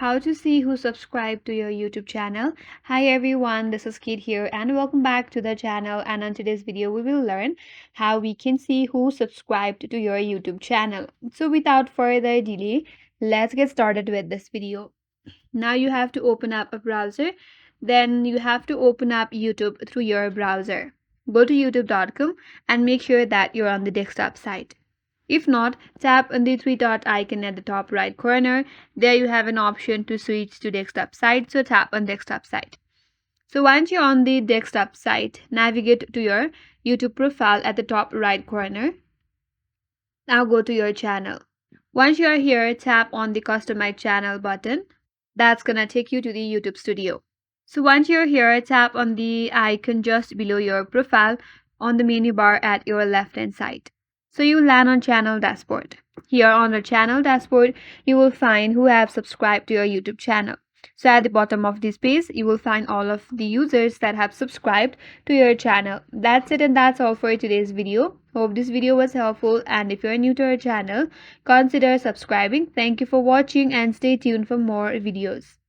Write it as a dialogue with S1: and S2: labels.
S1: How to see who subscribed to your YouTube channel. Hi everyone, this is Kid here and welcome back to the channel, and on today's video we will learn how we can see who subscribed to your YouTube channel. So without further delay, let's get started with this video. Now you have to open up a browser, then you have to open up YouTube through your browser. Go to youtube.com and make sure that you're on the desktop site. If not, tap on the three dot icon at the top right corner. There you have an option to switch to desktop site, so tap on desktop site. So once you're on the desktop site, navigate to your YouTube profile at the top right corner. Now go to your channel. Once you are here, tap on the customize channel button. That's gonna take you to the YouTube studio. So once you're here, tap on the icon just below your profile on the menu bar at your left hand side. So you land on channel dashboard. Here on the channel dashboard, you will find who have subscribed to your YouTube channel. So at the bottom of this page, you will find all of the users that have subscribed to your channel. That's it, and that's all for today's video. Hope this video was helpful, and if you're new to our channel, consider subscribing. Thank you for watching and stay tuned for more videos.